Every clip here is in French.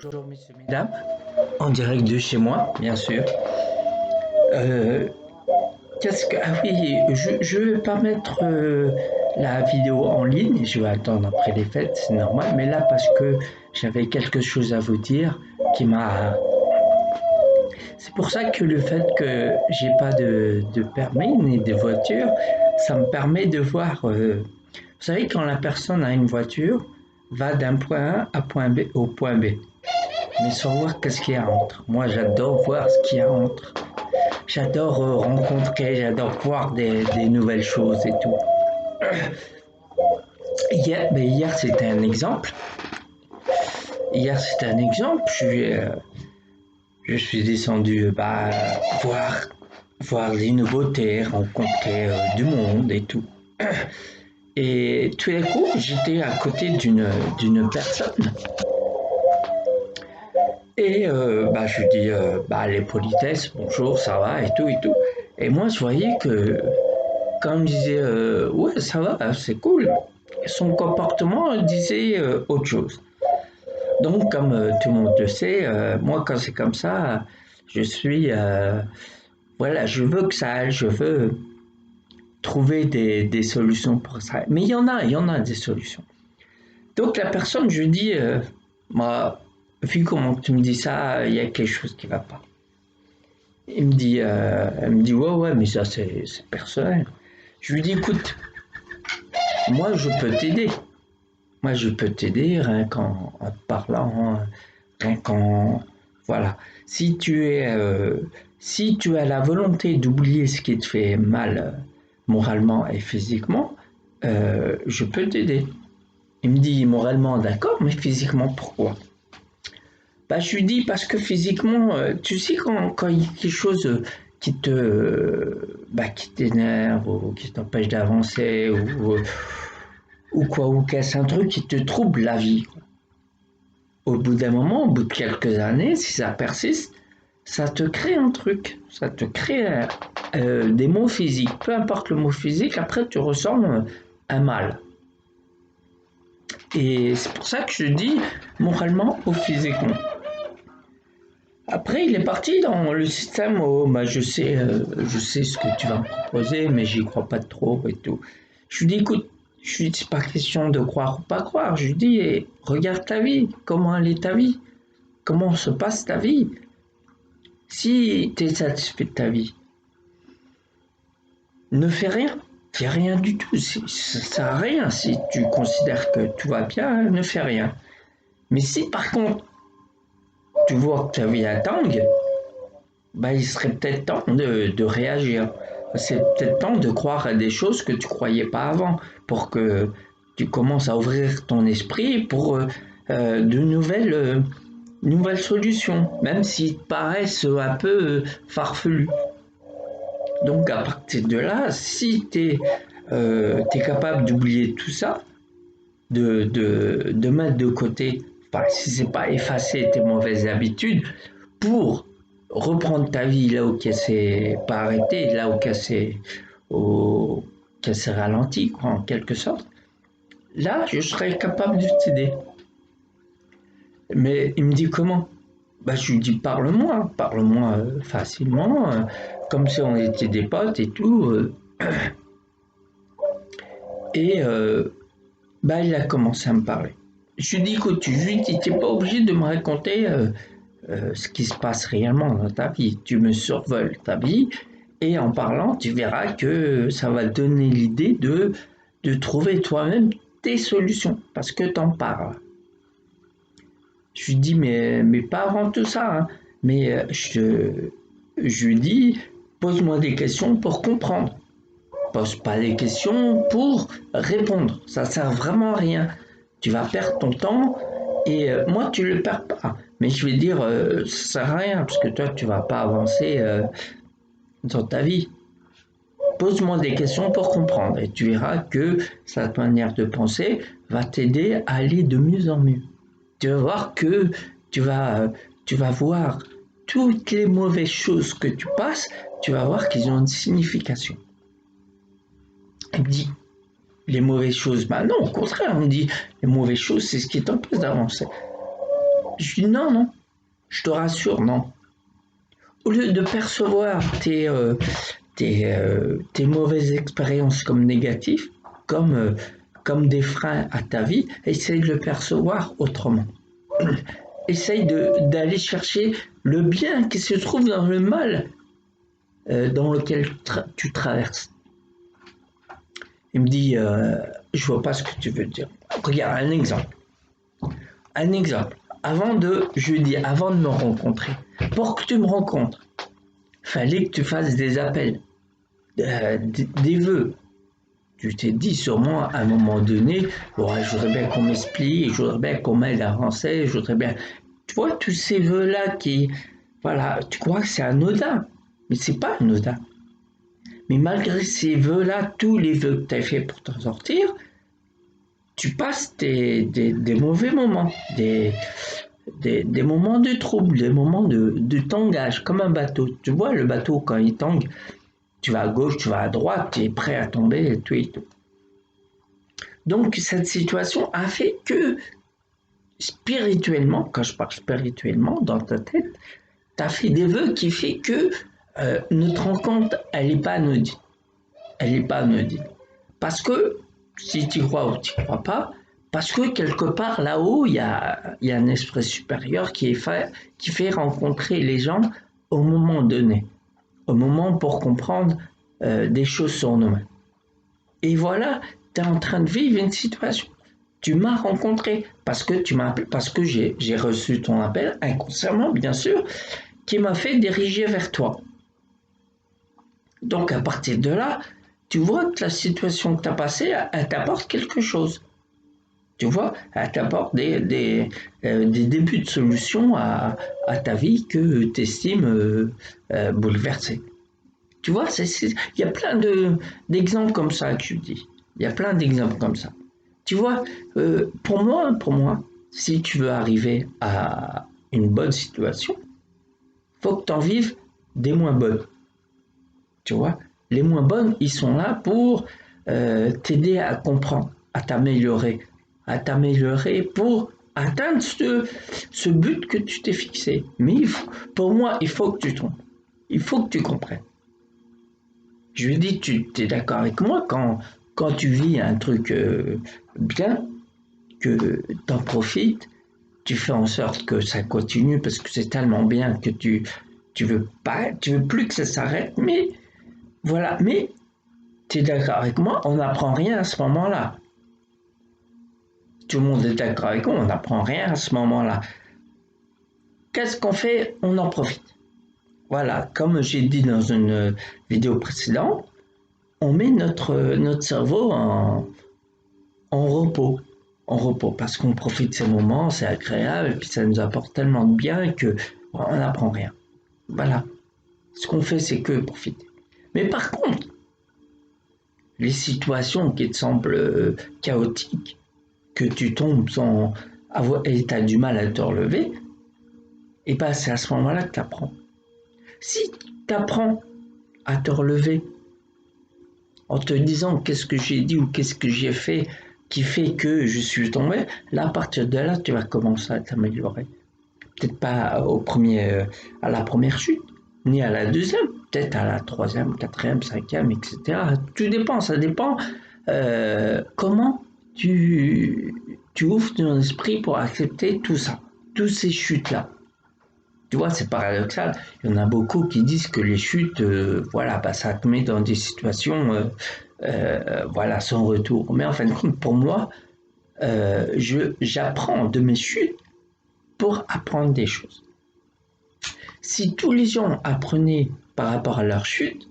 Bonjour messieurs, mesdames, en direct de chez moi, bien sûr. Euh, Ah oui, je vais pas mettre la vidéo en ligne, je vais attendre après les fêtes, c'est normal, mais là parce que j'avais quelque chose à vous dire qui m'a... C'est pour ça que le fait que j'ai pas de permis ni de voiture, ça me permet de voir... Vous savez, quand la personne a une voiture, va d'un point A à point B, au point B. Mais sans voir qu'est-ce qu'il y a entre. Moi, j'adore voir ce qu'il y a entre. J'adore rencontrer, j'adore voir des nouvelles choses et tout. Hier c'était un exemple. Hier, c'était un exemple. Je suis descendu voir les nouveautés, rencontrer du monde et tout. Et tout d'un coup, j'étais à côté d'une personne. Et je lui dis, les politesses, bonjour, ça va, et tout, et tout. Et moi, je voyais que quand il me disait, ouais, ça va, c'est cool, son comportement disait autre chose. Donc, comme tout le monde le sait, moi, quand c'est comme ça, je suis, voilà, je veux que ça aille, je veux trouver des solutions pour ça. Mais il y en a des solutions. Donc, la personne, je lui dis, moi, vu comment tu me dis ça, il y a quelque chose qui va pas. Elle me dit, ouais, ouais, mais ça, c'est personnel. Je lui dis, écoute, moi, je peux t'aider. Moi, je peux t'aider rien qu'en te parlant, rien qu'en... Voilà. Si tu as la volonté d'oublier ce qui te fait mal moralement et physiquement, je peux t'aider. Il me dit moralement, d'accord, mais physiquement, pourquoi? Je lui dis parce que physiquement, tu sais, quand il y a quelque chose qui t'énerve ou qui t'empêche d'avancer ou quoi, ou casse un truc qui te trouble la vie. Au bout d'un moment, au bout de quelques années, si ça persiste, ça te crée un truc, ça te crée des maux physiques. Peu importe le mot physique, après tu ressens un mal. Et c'est pour ça que je dis moralement ou physiquement. Après, il est parti dans le système où je sais ce que tu vas me proposer, mais j'y crois pas trop et tout. Je lui dis, écoute, c'est pas question de croire ou pas croire. Je lui dis, regarde ta vie, comment elle est ta vie, comment se passe ta vie. Si tu es satisfait de ta vie, ne fais rien. Fais rien du tout. Ça sert à rien. Si tu considères que tout va bien, ne fais rien. Mais si par contre, tu vois que ta vie est tangue, il serait peut-être temps de réagir. C'est peut-être temps de croire à des choses que tu croyais pas avant, pour que tu commences à ouvrir ton esprit pour nouvelles solutions, même s'ils te paraissent un peu farfelus. Donc à partir de là, si tu es capable d'oublier tout ça, de mettre de côté, si c'est pas effacer tes mauvaises habitudes, pour reprendre ta vie là où elle s'est pas arrêtée, là où qu'elle s'est ralentie, quoi, en quelque sorte, là, je serais capable de t'aider. Mais il me dit comment? Je lui dis parle-moi facilement, comme si on était des potes et tout. Et il a commencé à me parler. Je lui dis écoute, tu n'es pas obligé de me raconter ce qui se passe réellement dans ta vie. Tu me survoles ta vie et en parlant, tu verras que ça va te donner l'idée de trouver toi-même tes solutions parce que tu en parles. Je lui dis mais pas avant tout ça, hein. Mais je lui dis pose-moi des questions pour comprendre. Pose pas des questions pour répondre. Ça sert vraiment à rien. Tu vas perdre ton temps et moi tu le perds pas. Mais je vais dire ça sert à rien parce que toi tu vas pas avancer dans ta vie. Pose-moi des questions pour comprendre et tu verras que cette manière de penser va t'aider à aller de mieux en mieux. Tu vas voir que tu vas, tu vas voir toutes les mauvaises choses que tu passes, tu vas voir qu'ils ont une signification. Il me dit les mauvaises choses, non, au contraire, on me dit les mauvaises choses, c'est ce qui t'empêche d'avancer. Je dis non, non, je te rassure, non. Au lieu de percevoir tes mauvaises expériences comme négatives, comme des freins à ta vie, essaye de le percevoir autrement. Essaye d'aller chercher le bien qui se trouve dans le mal dans lequel tu traverses. Il me dit, je vois pas ce que tu veux dire. Regarde, un exemple. Un exemple. Je lui dis, avant de me rencontrer, pour que tu me rencontres, fallait que tu fasses des appels, des vœux. Tu t'es dit sûrement à un moment donné, oh, je voudrais bien qu'on m'explique, je voudrais bien qu'on m'aide à avancer, je voudrais bien. Tu vois, tous ces vœux-là qui. Voilà, tu crois que c'est anodin, mais c'est pas anodin. Mais malgré ces vœux-là, tous les vœux que tu as fait pour t'en sortir, tu passes des mauvais moments, des moments de trouble, des moments de tangage, comme un bateau. Tu vois, le bateau, quand il tangue, tu vas à gauche, tu vas à droite, tu es prêt à tomber et tout et tout. Donc, cette situation a fait que spirituellement, quand je parle spirituellement, dans ta tête, tu as fait des vœux qui fait que notre rencontre, elle n'est pas anodine. Elle n'est pas anodine. Parce que, si tu crois ou tu crois pas, parce que quelque part là-haut, il y a un esprit supérieur qui fait rencontrer les gens au moment donné, au moment pour comprendre des choses sur nous-mêmes. Et voilà, tu es en train de vivre une situation. Tu m'as rencontré parce que j'ai reçu ton appel inconsciemment, bien sûr, qui m'a fait diriger vers toi. Donc à partir de là, tu vois que la situation que tu as passée, elle t'apporte quelque chose. Tu vois, elle t'apporte des débuts de solution à ta vie que tu estimes bouleversée. Tu vois, il y a plein d'exemples comme ça que je dis. Il y a plein d'exemples comme ça. Tu vois, pour moi, si tu veux arriver à une bonne situation, faut que tu en vives des moins bonnes. Tu vois, les moins bonnes, ils sont là pour t'aider à comprendre, à t'améliorer pour atteindre ce but que tu t'es fixé. Mais pour moi, il faut que tu tombes. Il faut que tu comprennes. Je lui dis, tu es d'accord avec moi quand tu vis un truc bien, que tu en profites, tu fais en sorte que ça continue parce que c'est tellement bien que tu veux plus que ça s'arrête, mais voilà, mais tu es d'accord avec moi, on n'apprend rien à ce moment-là. Tout le monde est d'accord avec moi, on n'apprend rien à ce moment-là. Qu'est-ce qu'on fait? On en profite. Voilà, comme j'ai dit dans une vidéo précédente, on met notre cerveau en repos. En repos, parce qu'on profite de ces moments, c'est agréable, et puis ça nous apporte tellement de bien que on n'apprend rien. Voilà. Ce qu'on fait, c'est que profiter. Mais par contre, les situations qui te semblent chaotiques, que tu tombes sans avoir, et tu as du mal à te relever, et ben c'est à ce moment-là que tu apprends. Si tu apprends à te relever en te disant qu'est-ce que j'ai dit ou qu'est-ce que j'ai fait qui fait que je suis tombé, là à partir de là tu vas commencer à t'améliorer. Peut-être pas à la première chute, ni à la deuxième, peut-être à la troisième, quatrième, cinquième, etc. Tout dépend, ça dépend comment tu ouvres ton esprit pour accepter tout ça, toutes ces chutes-là. Tu vois, c'est paradoxal. Il y en a beaucoup qui disent que les chutes, voilà, bah, ça te met dans des situations, voilà, sans retour. Mais en fin de compte, pour moi, j'apprends de mes chutes pour apprendre des choses. Si tous les gens apprenaient par rapport à leur chute,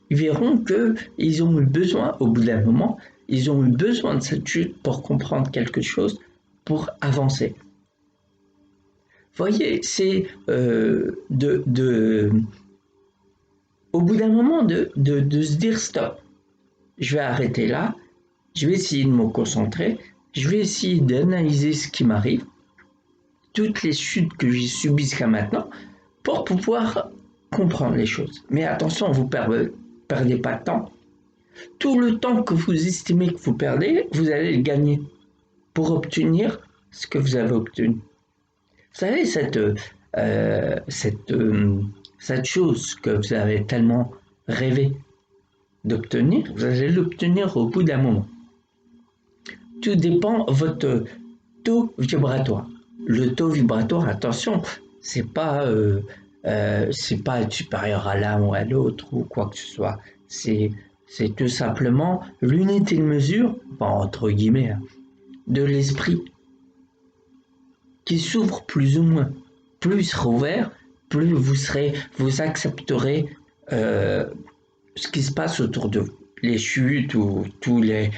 ils verront qu'ils ont eu besoin, au bout d'un moment, ils ont eu besoin de cette chute pour comprendre quelque chose, pour avancer. Voyez, c'est au bout d'un moment de se dire stop, je vais arrêter là, je vais essayer de me concentrer, je vais essayer d'analyser ce qui m'arrive, toutes les chutes que j'ai subies jusqu'à maintenant, pour pouvoir comprendre les choses. Mais attention, vous perdez pas de temps. Tout le temps que vous estimez que vous perdez, vous allez le gagner pour obtenir ce que vous avez obtenu. savez, cette chose que vous avez tellement rêvé d'obtenir, vous allez l'obtenir au bout d'un moment. Tout dépend de votre taux vibratoire. Le taux vibratoire, attention, c'est pas être supérieur à l'un ou à l'autre ou quoi que ce soit. C'est tout simplement l'unité de mesure, entre guillemets, de l'esprit qui s'ouvre plus ou moins. Plus il sera ouvert, plus vous accepterez ce qui se passe autour de vous. Les chutes ou tous les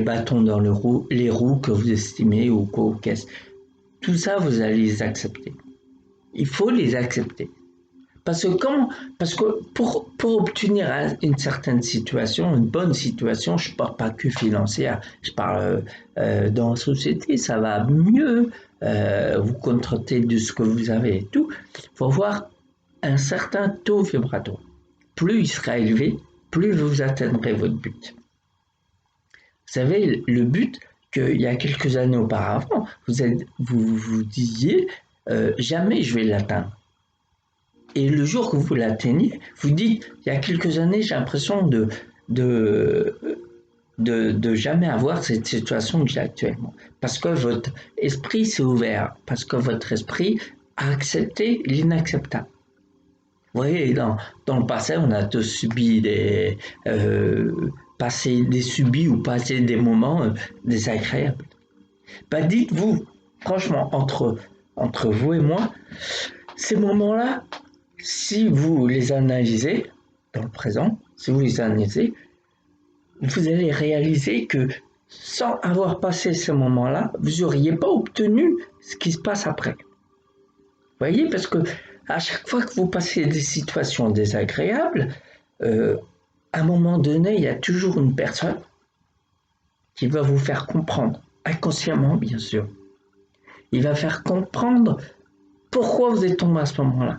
bâtons dans les roues que vous estimez ou qu'est-ce. Tout ça, vous allez les accepter. Il faut les accepter. Parce que pour obtenir une certaine situation, une bonne situation, je ne parle pas que financière, je parle dans la société, ça va mieux, vous contentez de ce que vous avez et tout. Il faut avoir un certain taux vibratoire. Plus il sera élevé, plus vous atteindrez votre but. Vous savez, le but qu'il y a quelques années auparavant, vous disiez jamais je vais l'atteindre. Et le jour que vous l'atteignez, vous dites, il y a quelques années, j'ai l'impression de jamais avoir cette situation que j'ai actuellement. Parce que votre esprit s'est ouvert, parce que votre esprit a accepté l'inacceptable. Vous voyez, dans le passé, on a tous subi subis ou passé des moments désagréables. Bah dites-vous, franchement, entre vous et moi, ces moments-là, si vous les analysez dans le présent, si vous les analysez, vous allez réaliser que sans avoir passé ce moment-là, vous n'auriez pas obtenu ce qui se passe après. Vous voyez, parce que à chaque fois que vous passez des situations désagréables, à un moment donné, il y a toujours une personne qui va vous faire comprendre, inconsciemment bien sûr. Il va faire comprendre pourquoi vous êtes tombé à ce moment-là.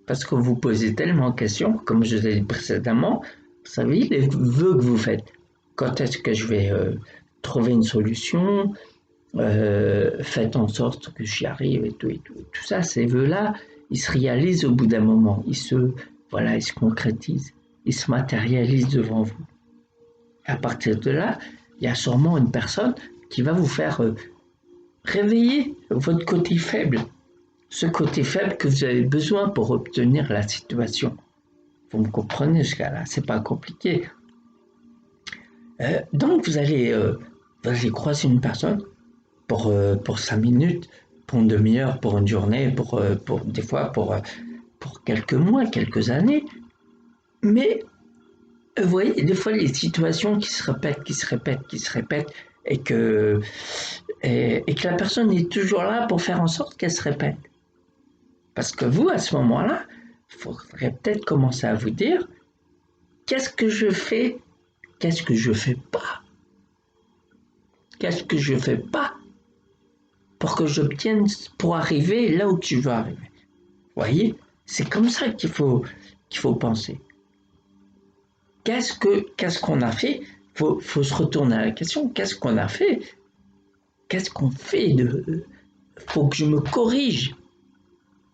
Parce que vous posez tellement de questions, comme je l'ai dit précédemment, vous savez, les vœux que vous faites. Quand est-ce que je vais trouver une solution, faites en sorte que j'y arrive et tout et tout. Tout ça, ces vœux-là, ils se réalisent au bout d'un moment. Ils se concrétisent. Ils se matérialisent devant vous. À partir de là, il y a sûrement une personne qui va vous faire réveiller votre côté faible. Ce côté faible que vous avez besoin pour obtenir la situation. Vous me comprenez jusqu'à là, c'est pas compliqué. Donc vous allez croiser une personne pour 5 minutes, pour une demi-heure, pour une journée, pour des fois pour quelques mois, quelques années. Mais vous voyez, des fois les situations qui se répètent, et que la personne est toujours là pour faire en sorte qu'elle se répète. Parce que vous, à ce moment-là, il faudrait peut-être commencer à vous dire qu'est-ce que je fais, qu'est-ce que je fais pas, qu'est-ce que je fais pas pour que j'obtienne, pour arriver là où tu veux arriver. Vous voyez, c'est comme ça qu'il faut penser. Qu'est-ce qu'on a fait? Faut se retourner à la question, qu'est-ce qu'on a fait? Qu'est-ce qu'on fait faut que je me corrige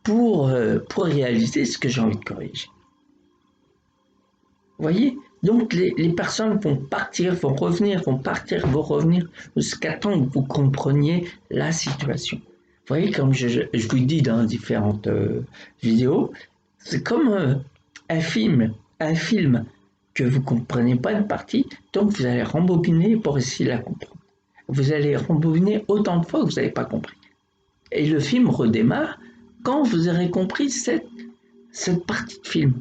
pour réaliser ce que j'ai envie de corriger. Vous voyez? Donc les personnes vont partir, vont revenir, vont partir, vont revenir, jusqu'à temps que vous compreniez la situation. Vous voyez, comme je vous dis dans différentes vidéos, c'est comme un film que vous ne comprenez pas une partie, donc vous allez rembobiner pour essayer de la comprendre. Vous allez rembobiner autant de fois que vous n'avez pas compris. Et le film redémarre quand vous aurez compris cette partie de film.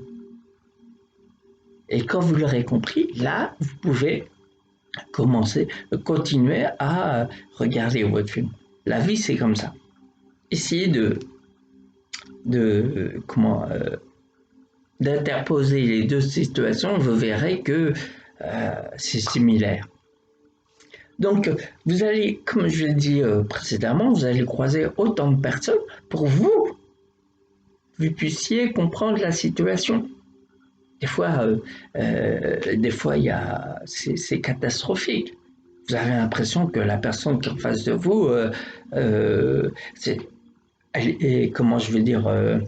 Et quand vous l'aurez compris, là, vous pouvez continuer à regarder votre film. La vie, c'est comme ça. Essayez d'interposer les deux situations, vous verrez que c'est similaire. Donc, vous allez, comme je l'ai dit précédemment, vous allez croiser autant de personnes pour vous puissiez comprendre la situation. Des fois, c'est catastrophique. Vous avez l'impression que la personne qui est en face de vous, et comment je veux dire, euh,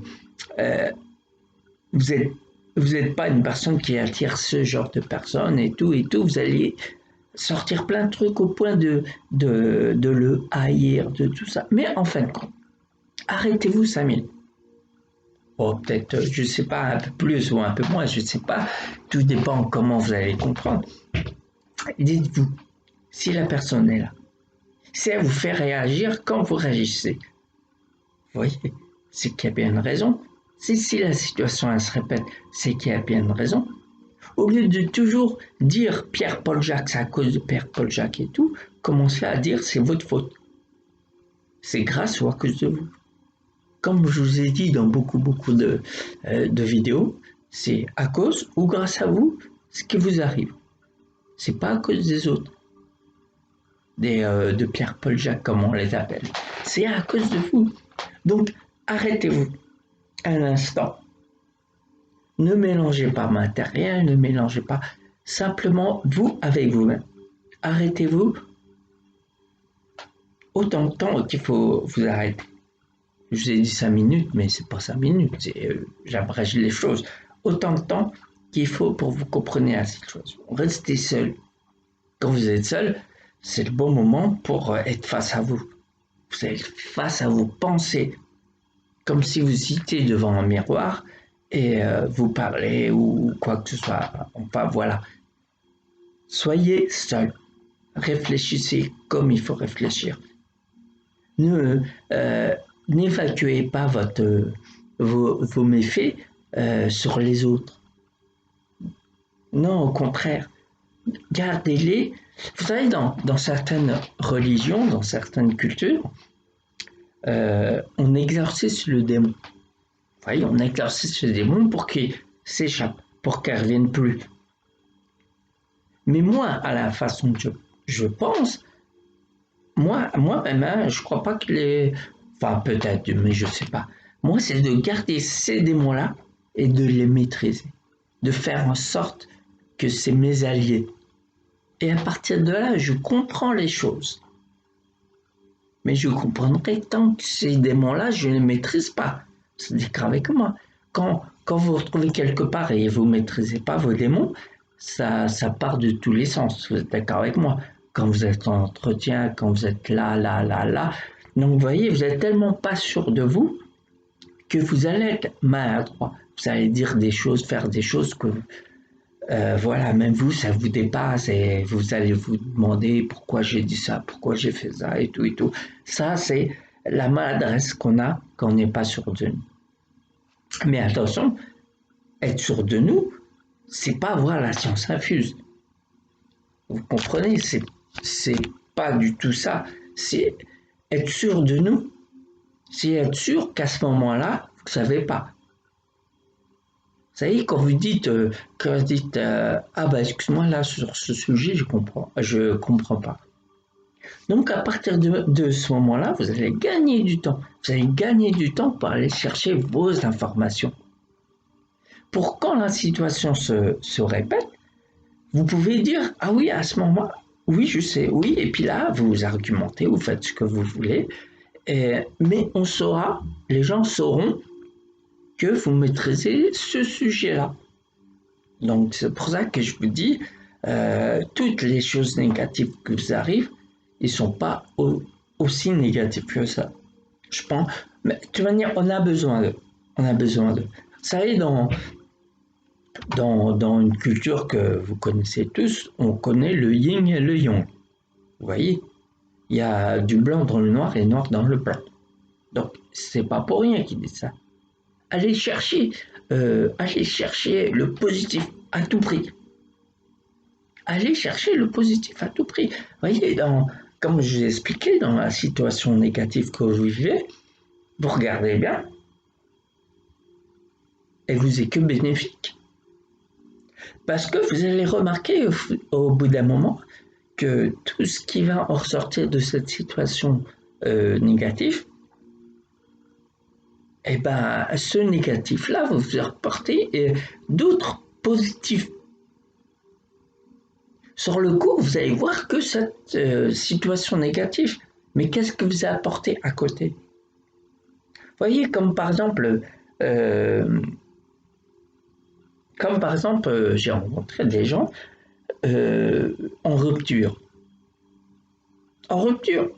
vous êtes vous n'êtes pas une personne qui attire ce genre de personnes et tout, vous allez sortir plein de trucs au point de le haïr, de tout ça. Mais en fin de compte, arrêtez-vous 5 minutes. Oh, peut-être, je sais pas, un peu plus ou un peu moins, je sais pas. Tout dépend comment vous allez comprendre. Dites-vous, si la personne est là, si elle vous fait réagir quand vous réagissez, vous voyez, c'est qu'il y a bien une raison. Si la situation elle se répète, c'est qu'il y a bien une raison. Au lieu de toujours dire Pierre-Paul Jacques, c'est à cause de Pierre-Paul Jacques et tout, commencez à dire c'est votre faute. C'est grâce ou à cause de vous. Comme je vous ai dit dans beaucoup de vidéos, c'est à cause ou grâce à vous ce qui vous arrive. C'est pas à cause des autres, de Pierre-Paul Jacques comme on les appelle. C'est à cause de vous. Donc arrêtez-vous un instant. Ne mélangez pas matériel, ne mélangez pas simplement vous avec vous-même. Arrêtez-vous autant de temps qu'il faut vous arrêter. Je vous ai dit 5 minutes, mais c'est pas 5 minutes, j'abrège les choses. Autant de temps qu'il faut pour vous compreniez la situation. Restez seul. Quand vous êtes seul, c'est le bon moment pour être face à vous. Vous êtes face à vos pensées, comme si vous étiez devant un miroir et vous parlez ou quoi que ce soit. Enfin voilà. Soyez seul. Réfléchissez comme il faut réfléchir. Ne n'évacuez pas vos méfaits sur les autres. Non, au contraire, gardez-les. Vous savez, dans certaines religions, dans certaines cultures, on exorcise le démon. Vous voyez, on exorcise le démon pour qu'il s'échappe, pour qu'il ne revienne plus. Mais moi, à la façon que je pense, moi-même, hein, je crois pas qu'il est. Enfin, peut-être, mais je sais pas. Moi, c'est de garder ces démons-là et de les maîtriser. De faire en sorte que c'est mes alliés. Et à partir de là, je comprends les choses. Mais je comprendrai tant que ces démons-là, je ne les maîtrise pas. C'est d'accord avec moi. Quand vous vous retrouvez quelque part et vous ne maîtrisez pas vos démons, ça part de tous les sens. Vous êtes d'accord avec moi. Quand vous êtes en entretien, quand vous êtes là. Donc vous voyez, vous n'êtes tellement pas sûr de vous que vous allez être maladroit. Vous allez dire des choses, faire des choses que voilà, même vous, ça vous dépasse et vous allez vous demander pourquoi j'ai dit ça, pourquoi j'ai fait ça et tout. Ça, c'est la maladresse qu'on a quand on n'est pas sûr de nous. Mais attention, être sûr de nous, c'est pas avoir la science infuse. Vous comprenez, c'est pas du tout ça. C'est être sûr de nous. C'est être sûr qu'à ce moment-là, vous ne savez pas. Vous savez, quand vous dites ah bah excuse-moi là sur ce sujet, je comprends pas. Donc à partir de ce moment-là, vous allez gagner du temps. Vous allez gagner du temps pour aller chercher vos informations. Pour quand la situation se répète, vous pouvez dire ah oui à ce moment, oui je sais, oui et puis là vous argumentez, vous faites ce que vous voulez, mais on saura, les gens sauront que vous maîtrisez ce sujet-là. Donc c'est pour ça que je vous dis, toutes les choses négatives qui vous arrivent, ils ne sont pas aussi négatifs que ça. Je pense, mais de toute manière, on a besoin d'eux. On a besoin d'eux. Vous savez, dans une culture que vous connaissez tous, on connaît le yin et le yang. Vous voyez, il y a du blanc dans le noir et noir dans le blanc. Donc, c'est pas pour rien qu'ils disent ça. Allez chercher le positif à tout prix. Allez chercher le positif à tout prix. Vous voyez, comme je vous ai expliqué, dans la situation négative que vous vivez, vous regardez bien, elle vous est que bénéfique. Parce que vous allez remarquer au bout d'un moment que tout ce qui va en ressortir de cette situation négative, eh ben, ce négatif-là va vous apporter d'autres positifs. Sur le coup, vous allez voir que cette situation négative, mais qu'est-ce que vous a apporté à côté? voyez, euh, comme par exemple, j'ai rencontré des gens euh, en rupture. En rupture.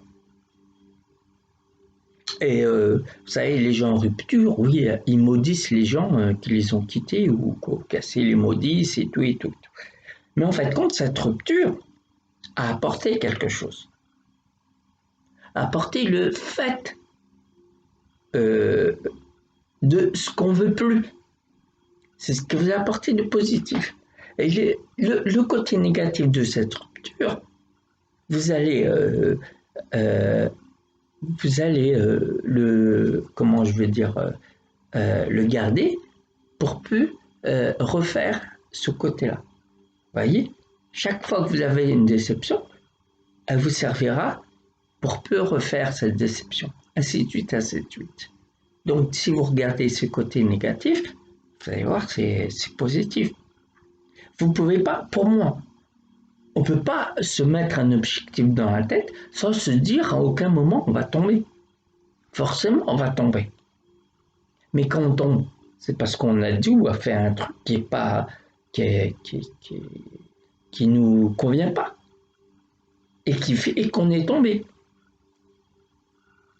Et vous savez, les gens en rupture, oui, ils maudissent les gens qui les ont quittés ou cassés les maudissent et tout et tout. Mais en fait, compte, cette rupture a apporté quelque chose. A apporté le fait euh, de ce qu'on veut plus. C'est ce que vous a apporté de positif. Et le côté négatif de cette rupture, vous allez, euh, euh, vous allez comment je vais dire, le garder pour plus refaire ce côté-là. Voyez, chaque fois que vous avez une déception, elle vous servira pour peu refaire cette déception. Ainsi de suite, ainsi de suite. Donc, si vous regardez ce côté négatif, vous allez voir, c'est positif. Vous ne pouvez pas, pour moi, on ne peut pas se mettre un objectif dans la tête sans se dire à aucun moment on va tomber. Forcément, on va tomber. Mais quand on tombe, c'est parce qu'on a dit ou a fait un truc qui est pas, qui nous convient pas et qui fait et qu'on est tombé.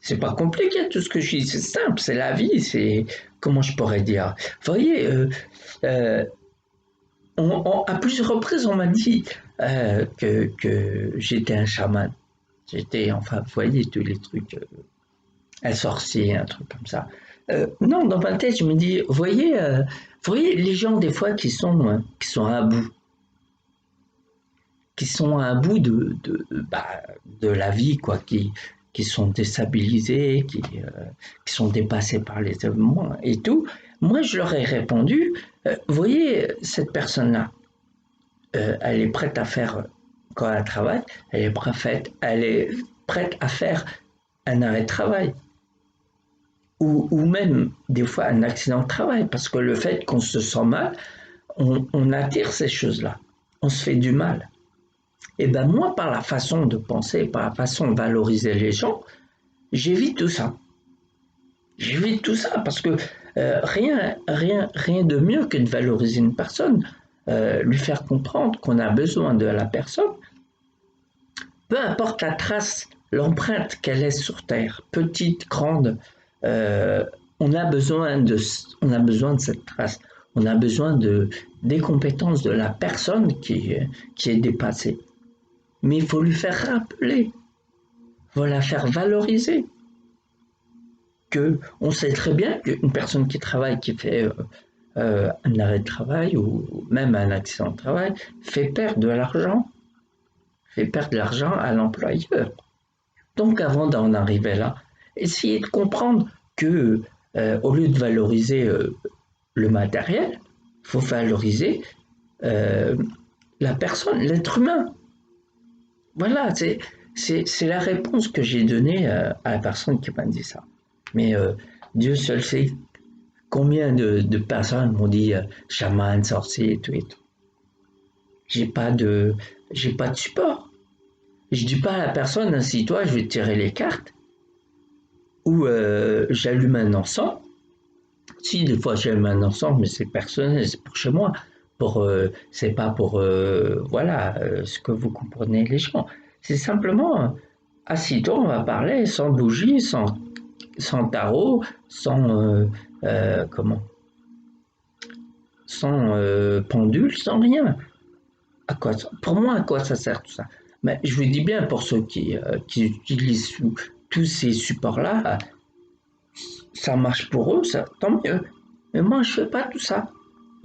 C'est pas compliqué tout ce que je dis, c'est simple, c'est la vie, c'est comment je pourrais dire. Vous voyez, euh, à plusieurs reprises, on m'a dit que j'étais un chaman. J'étais, enfin, vous voyez, tous les trucs, un sorcier, un truc comme ça. Non, dans ma tête, je me dis, vous voyez les gens, des fois, qui sont à bout, qui sont à bout de la vie, quoi, qui sont déstabilisés, qui sont dépassés par les événements et tout. Moi, je leur ai répondu, vous voyez, cette personne-là, elle est prête à faire, quand elle travaille, elle est prête à faire un arrêt de travail. Ou même des fois un accident de travail, parce que le fait qu'on se sent mal, on attire ces choses-là. On se fait du mal. Et ben moi, par la façon de penser, par la façon de valoriser les gens, j'évite tout ça. J'évite tout ça parce que rien de mieux que de valoriser une personne, lui faire comprendre qu'on a besoin de la personne, peu importe la trace, l'empreinte qu'elle laisse sur Terre, petite, grande, euh, on, a besoin de, on a besoin de cette trace. On a besoin des compétences de la personne qui est dépassée. Mais il faut lui faire rappeler, il faut la faire valoriser. Que on sait très bien qu'une personne qui travaille, qui fait un arrêt de travail ou même un accident de travail, fait perdre de l'argent, fait perdre de l'argent à l'employeur. Donc avant d'en arriver là, essayez de comprendre que au lieu de valoriser le matériel, il faut valoriser euh, la personne, l'être humain. Voilà, c'est la réponse que j'ai donnée à la personne qui m'a dit ça. Mais Dieu seul sait combien de personnes m'ont dit chaman, sorcier et tout et tout. J'ai pas de, j'ai pas de support. Je dis pas à la personne, assis-toi, je vais tirer les cartes. Ou j'allume un encens. Si, des fois j'allume un encens, mais c'est personnel, c'est pour chez moi. C'est pas pour, voilà, ce que vous comprenez les gens. C'est simplement, assis-toi, on va parler sans bougie, sans tarot, comment, sans pendule, sans rien. Pour moi, à quoi ça sert tout ça? Mais je vous dis bien, pour ceux qui utilisent tous ces supports-là, ça marche pour eux, ça, tant mieux. Mais moi, je fais pas tout ça.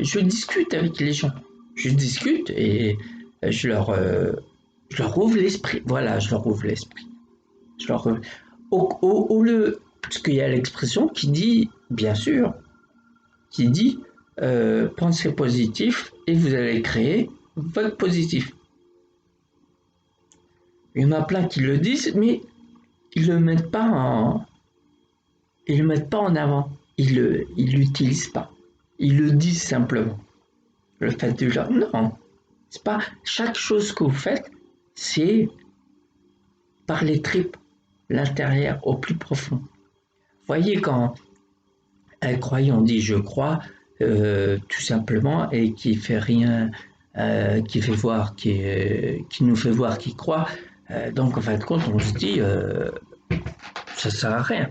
Je discute avec les gens. Je discute et je leur ouvre l'esprit. Voilà, je leur ouvre l'esprit. Je leur ouvre... au lieu, parce qu'il y a l'expression qui dit, bien sûr, qui dit pensez positif et vous allez créer votre positif. Il y en a plein qui le disent, mais ils le mettent pas en, ils le mettent pas en avant. Ils l'utilisent pas. Ils le disent simplement. Le fait de genre, non, c'est pas chaque chose que vous faites, c'est par les tripes, l'intérieur, au plus profond. Voyez, quand un croyant dit je crois, tout simplement, et qui fait rien, qui fait voir, qui nous fait voir qu'il croit, donc en fin de compte, on se dit ça sert à rien.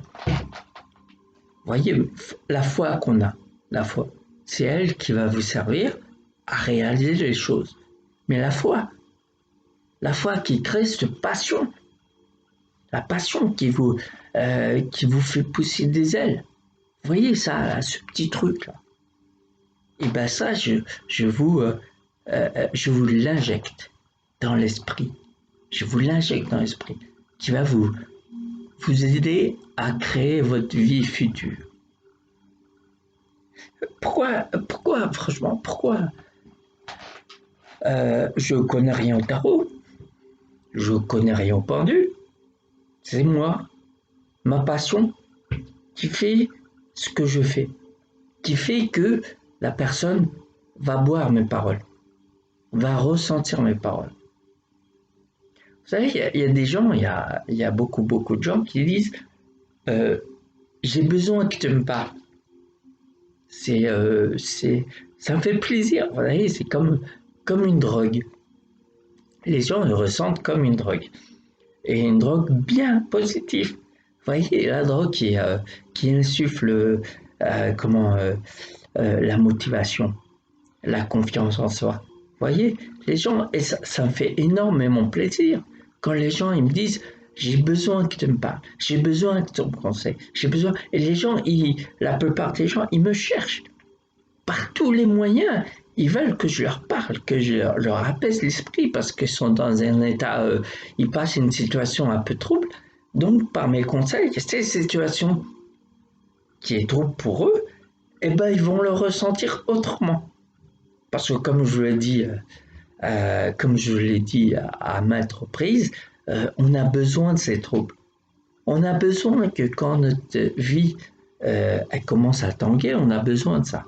Voyez, la foi qu'on a, la foi, c'est elle qui va vous servir à réaliser les choses. Mais la foi qui crée cette passion, la passion qui vous fait pousser des ailes. Vous voyez ça, là, ce petit truc là. Et ben ça, je vous l'injecte dans l'esprit. Je vous l'injecte dans l'esprit, qui va vous aider à créer votre vie future. Franchement, pourquoi je connais rien au tarot, je connais rien au pendu. C'est moi, ma passion, qui fait ce que je fais, qui fait que la personne va boire mes paroles, va ressentir mes paroles. Vous savez, il y a des gens, il y a beaucoup de gens qui disent j'ai besoin que tu me parles. Ça me fait plaisir. Vous voyez, c'est comme une drogue. Les gens le ressentent comme une drogue. Et une drogue bien positive. Vous voyez, la drogue qui insuffle la motivation, la confiance en soi. Vous voyez, les gens, et ça me fait énormément plaisir quand les gens ils me disent j'ai besoin que tu me parles, j'ai besoin que tu me conseilles, j'ai besoin. Et les gens, la plupart des gens, ils me cherchent par tous les moyens. Ils veulent que je leur parle, que je leur apaise l'esprit parce qu'ils sont dans un état, ils passent une situation un peu trouble. Donc, par mes conseils, cette situation qui est trouble pour eux, eh ben, ils vont le ressentir autrement. Parce que comme je l'ai dit à maintes reprises, on a besoin de ces troubles. On a besoin que quand notre vie elle commence à tanguer, on a besoin de ça.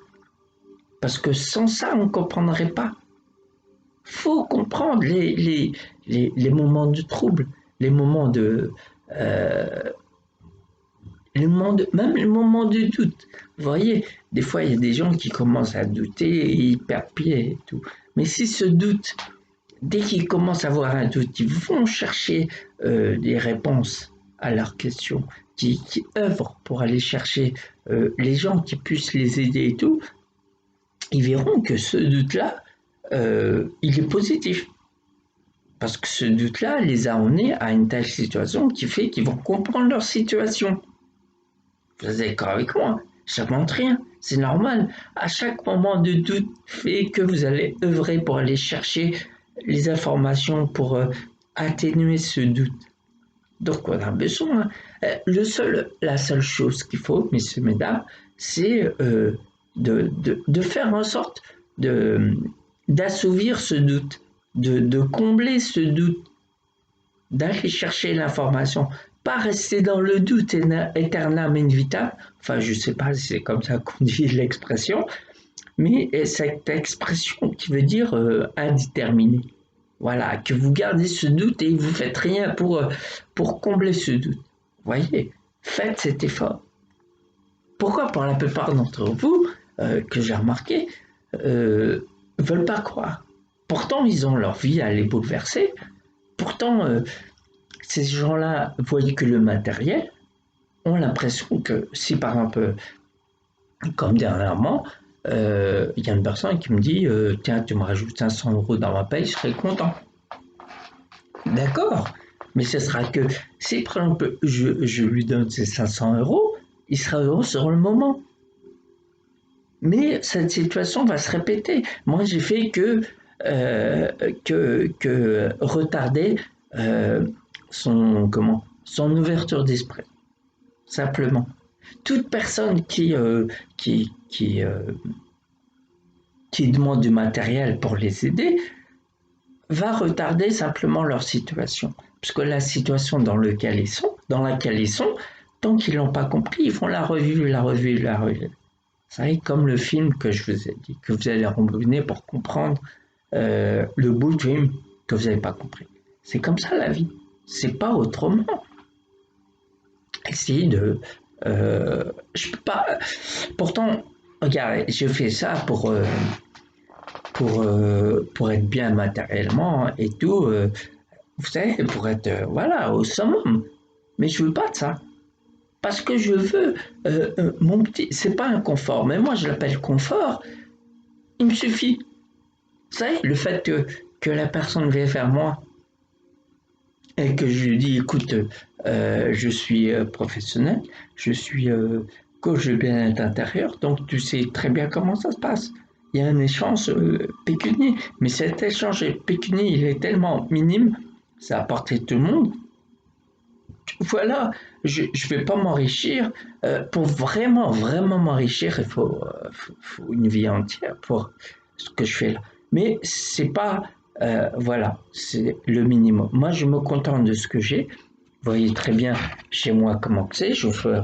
Parce que sans ça, on ne comprendrait pas. Il faut comprendre les moments de trouble, les moments de, euh, même les moments de doute. Vous voyez, des fois, il y a des gens qui commencent à douter et ils perdent pied et tout. Mais si ce doute, dès qu'ils commencent à avoir un doute, ils vont chercher des réponses à leurs questions, qui œuvrent pour aller chercher les gens qui puissent les aider et tout, ils verront que ce doute-là, il est positif. Parce que ce doute-là les a emmenés à une telle situation qui fait qu'ils vont comprendre leur situation. Vous êtes d'accord avec moi? Ça montre rien, c'est normal. À chaque moment de doute fait que vous allez œuvrer pour aller chercher les informations pour atténuer ce doute. Donc on a besoin. La seule chose qu'il faut, messieurs, mesdames, c'est de faire en sorte d'assouvir ce doute, de combler ce doute, d'aller chercher l'information, pas rester dans le doute aeternam in vitam. Enfin, je ne sais pas si c'est comme ça qu'on dit l'expression, mais cette expression qui veut dire indéterminé. Voilà, que vous gardez ce doute et vous faites rien pour combler ce doute. Voyez, faites cet effort. Pourquoi pour la plupart d'entre vous, que j'ai remarqué, veulent pas croire. Pourtant, ils ont leur vie à les bouleverser. Pourtant, ces gens-là voient que le matériel, ont l'impression que si par exemple, comme dernièrement, y a une personne qui me dit tiens, tu me rajoutes 500 € dans ma paye, je serais content. D'accord, mais ce sera que si par exemple je lui donne ces 500 €, il sera heureux sur le moment. Mais cette situation va se répéter. Moi, j'ai fait que retarder son ouverture d'esprit, simplement. Toute personne qui demande du matériel pour les aider va retarder simplement leur situation. Parce que la situation dans laquelle ils sont, tant qu'ils l'ont pas compris, ils font la revue. Vous savez, comme le film que je vous ai dit, que vous allez rembobiner pour comprendre le bout du film que vous n'avez pas compris. C'est comme ça la vie. C'est pas autrement. Essayez Je peux pas. Pourtant, regarde, je fais ça pour être bien matériellement et tout. Vous savez, pour être voilà au summum. Mais je veux pas de ça. Parce que je veux mon petit. C'est pas un confort, mais moi je l'appelle confort. Il me suffit. Vous savez, le fait que la personne vienne vers moi et que je lui dis écoute, je suis professionnel, je suis coach de bien-être intérieur, donc tu sais très bien comment ça se passe. Il y a un échange pécunier, mais cet échange pécunier, il est tellement minime, ça a apporté tout le monde. Voilà, je ne vais pas m'enrichir. Pour vraiment, vraiment m'enrichir, faut une vie entière pour ce que je fais là. Mais c'est pas, voilà, c'est le minimum. Moi, je me contente de ce que j'ai. Vous voyez très bien chez moi comment c'est. Je vous fais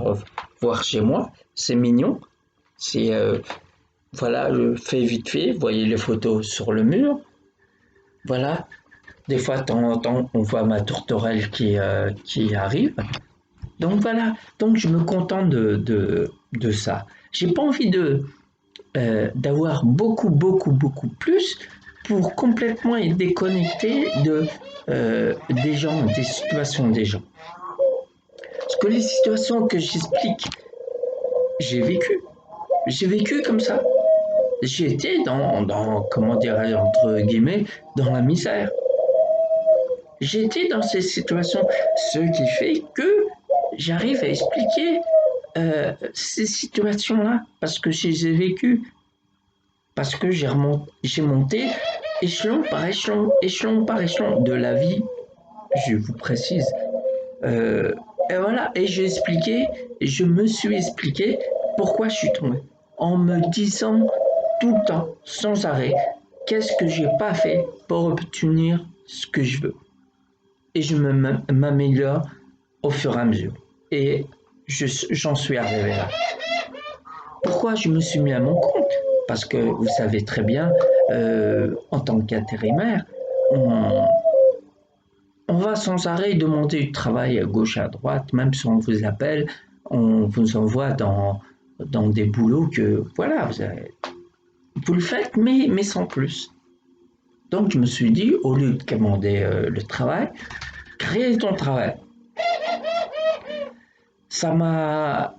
voir chez moi. C'est mignon. C'est, voilà, je fais vite fait. Vous voyez les photos sur le mur. Voilà. Des fois, de temps en temps, on voit ma tourterelle qui arrive. Donc voilà, donc je me contente de ça. J'ai pas envie d'avoir beaucoup, beaucoup, beaucoup plus pour complètement être déconnecté des gens, des situations des gens. Parce que les situations que j'explique, j'ai vécu. J'ai vécu comme ça. J'ai été comment dirais-je, entre guillemets, dans la misère. J'ai été dans ces situations, ce qui fait que j'arrive à expliquer ces situations-là parce que je les ai vécues, parce que j'ai monté échelon par échelon, échelon par échelon de la vie, je vous précise. Euh, et voilà, et j'ai expliqué, je me suis expliqué pourquoi je suis tombé, en me disant tout le temps, sans arrêt, qu'est-ce que j'ai pas fait pour obtenir ce que je veux. Et je m'améliore au fur et à mesure. Et j'en suis arrivé là. Pourquoi je me suis mis à mon compte? Parce que vous savez très bien, en tant qu'intérimaire, on, on va sans arrêt demander du travail à gauche, à droite, même si on vous appelle, on vous envoie dans des boulots que, voilà, vous le faites, mais sans plus. Donc je me suis dit, au lieu de commander le travail, crée ton travail. Ça m'a,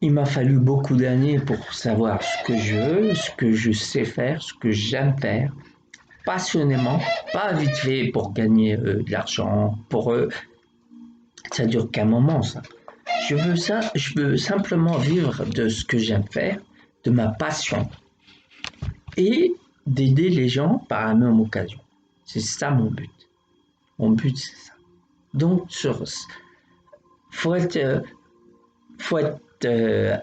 il m'a fallu beaucoup d'années pour savoir ce que je veux, ce que je sais faire, ce que j'aime faire, passionnément, pas vite fait pour gagner de l'argent, pour ça dure qu'un moment ça. Je veux ça, je veux simplement vivre de ce que j'aime faire, de ma passion et d'aider les gens par la même occasion. C'est ça mon but. Mon but c'est ça. Donc faut être faut être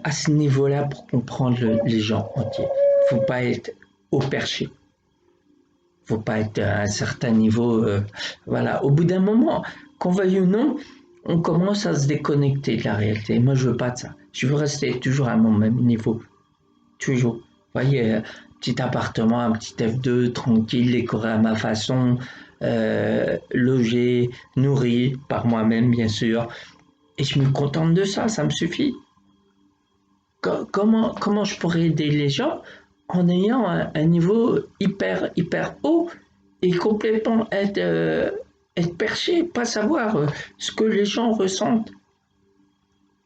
à ce niveau-là pour comprendre les gens entiers. Faut pas être au perché. Faut pas être à un certain niveau. Voilà. Au bout d'un moment, qu'on veuille ou non, on commence à se déconnecter de la réalité. Moi, je veux pas de ça. Je veux rester toujours à mon même niveau. Toujours. Vous voyez, petit appartement, un petit F2, tranquille, décoré à ma façon, logé, nourri par moi-même, bien sûr. Et je me contente de ça, ça me suffit. Comment je pourrais aider les gens en ayant un niveau hyper, hyper haut et complètement être perché, pas savoir ce que les gens ressentent.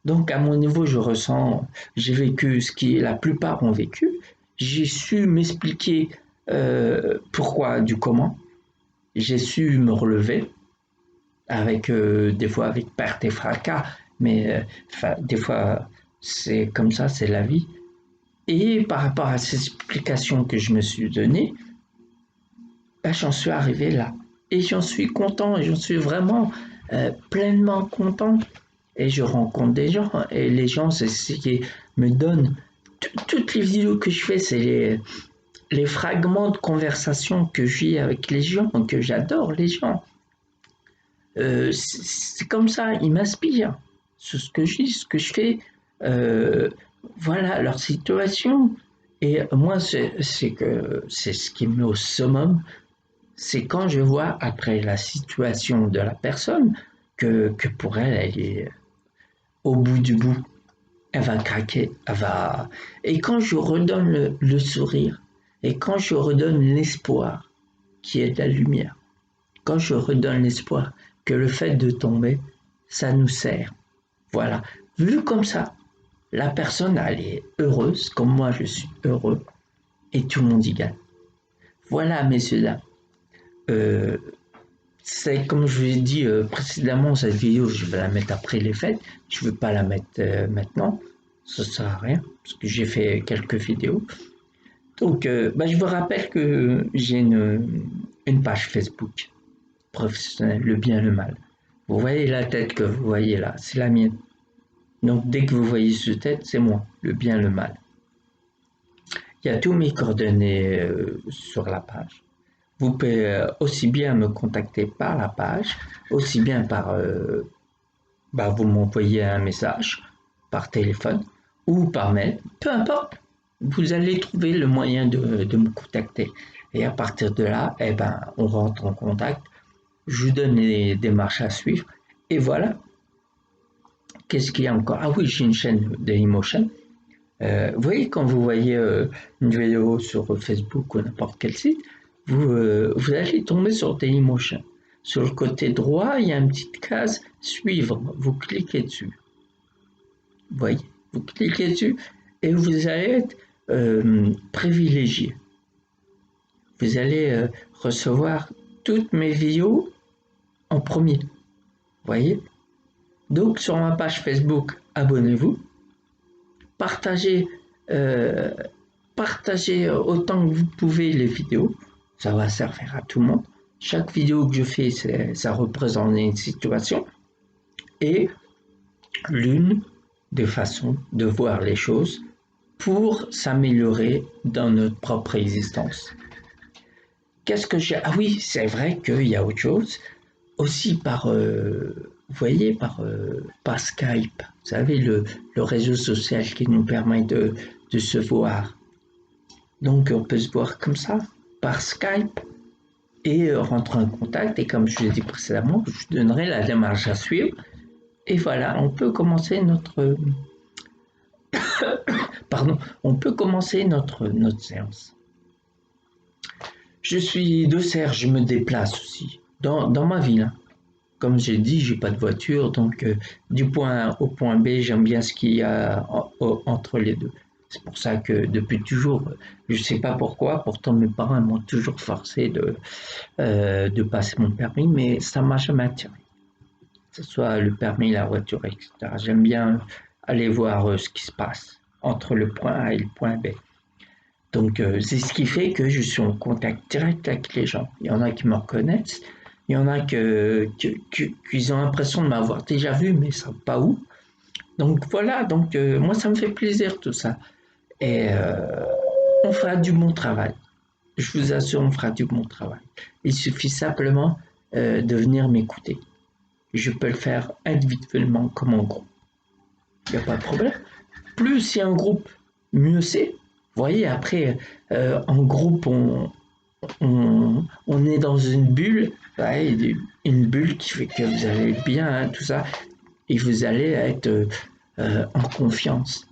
Donc à mon niveau, je ressens, j'ai vécu ce qui la plupart ont vécu. J'ai su m'expliquer pourquoi du comment. J'ai su me relever avec des fois avec perte et fracas, mais des fois c'est comme ça, c'est la vie. Et par rapport à ces explications que je me suis données, ben, j'en suis arrivé là. Et j'en suis content, et j'en suis vraiment pleinement content. Et je rencontre des gens, et les gens, c'est ce qui me donne. Toutes les vidéos que je fais, c'est les fragments de conversation que j'ai avec les gens, que j'adore les gens. C'est comme ça, ils m'inspirent sur ce que je dis, ce que je fais. Euh, voilà leur situation. Et moi, c'est ce qui me met au summum, c'est quand je vois après la situation de la personne que pour elle, au bout du bout, elle va craquer, elle va... Et quand je redonne le sourire, et quand je redonne l'espoir, qui est de la lumière, quand je redonne l'espoir que le fait de tomber, ça nous sert. Voilà. Vu comme ça, la personne, elle est heureuse, comme moi je suis heureux, et tout le monde y gagne. Voilà, messieurs, dames. Euh, c'est comme je vous ai dit précédemment, cette vidéo, je vais la mettre après les fêtes. Je ne veux pas la mettre maintenant. Ça ne sert à rien, parce que j'ai fait quelques vidéos. Donc, je vous rappelle que j'ai une page Facebook professionnelle, le bien et le mal. Vous voyez la tête que vous voyez là, c'est la mienne. Donc, dès que vous voyez cette tête, c'est moi, le bien et le mal. Il y a tous mes coordonnées sur la page. Vous pouvez aussi bien me contacter par la page, aussi bien par vous m'envoyez un message par téléphone ou par mail, peu importe. Vous allez trouver le moyen de me contacter. Et à partir de là, on rentre en contact. Je vous donne les démarches à suivre. Et voilà. Qu'est-ce qu'il y a encore? Ah oui, j'ai une chaîne Dailymotion. Vous voyez, quand vous voyez une vidéo sur Facebook ou n'importe quel site, vous allez tomber sur Dailymotion. Sur le côté droit, il y a une petite case suivre. Vous cliquez dessus. Vous voyez, vous cliquez dessus et vous allez être privilégié. Vous allez recevoir toutes mes vidéos en premier. Vous voyez? Donc sur ma page Facebook, abonnez-vous. Partagez, euh, partagez autant que vous pouvez les vidéos. Ça va servir à tout le monde. Chaque vidéo que je fais, ça représente une situation. Et l'une des façons de voir les choses pour s'améliorer dans notre propre existence. Qu'est-ce que j'ai? Ah oui, c'est vrai qu'il y a autre chose. Aussi vous voyez, par Skype. Vous savez, le réseau social qui nous permet de se voir. Donc, on peut se voir comme ça, par Skype, et rentrer en contact. Et comme je l'ai dit précédemment, je vous donnerai la démarche à suivre. Et voilà, on peut commencer notre séance. Je suis de Serre, je me déplace aussi dans ma ville. Comme j'ai dit, j'ai pas de voiture, donc du point A au point B, j'aime bien ce qu'il y a entre les deux. C'est pour ça que depuis toujours, je sais pas pourquoi, pourtant mes parents m'ont toujours forcé de passer mon permis, mais ça m'a jamais attiré. Que ce soit le permis, la voiture, etc. J'aime bien aller voir ce qui se passe entre le point A et le point B. Donc c'est ce qui fait que je suis en contact direct avec les gens. Il y en a qui me reconnaissent, il y en a qui ont l'impression de m'avoir déjà vu, mais ils ne savent pas où. Donc voilà, moi ça me fait plaisir tout ça. Et on fera du bon travail. Je vous assure, on fera du bon travail. Il suffit simplement de venir m'écouter. Je peux le faire individuellement comme en groupe. Il n'y a pas de problème. Plus il y a un groupe, mieux c'est. Vous voyez, après, en groupe, on est dans une bulle, ouais, une bulle qui fait que vous allez bien, hein, tout ça, et vous allez être en confiance.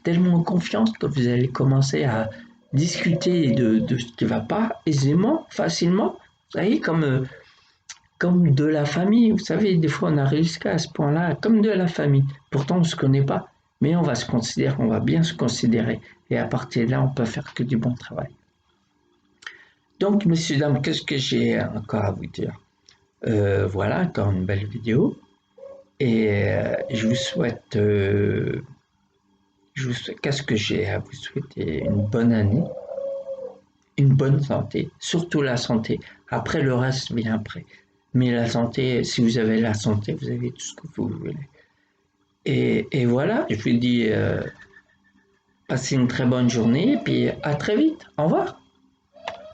Tellement en confiance que vous allez commencer à discuter de ce qui ne va pas aisément, facilement. Vous savez, comme de la famille. Vous savez, des fois, on arrive jusqu'à ce point-là, comme de la famille. Pourtant, on ne se connaît pas, mais on va se considérer, on va bien se considérer. Et à partir de là, on peut faire que du bon travail. Donc, messieurs, dames, qu'est-ce que j'ai encore à vous dire? Voilà, encore une belle vidéo. Et qu'est-ce que j'ai à vous souhaiter? Une bonne année, une bonne santé, surtout la santé. Après, le reste vient après. Mais la santé, si vous avez la santé, vous avez tout ce que vous voulez. Et voilà, je vous dis, passez une très bonne journée et puis à très vite. Au revoir.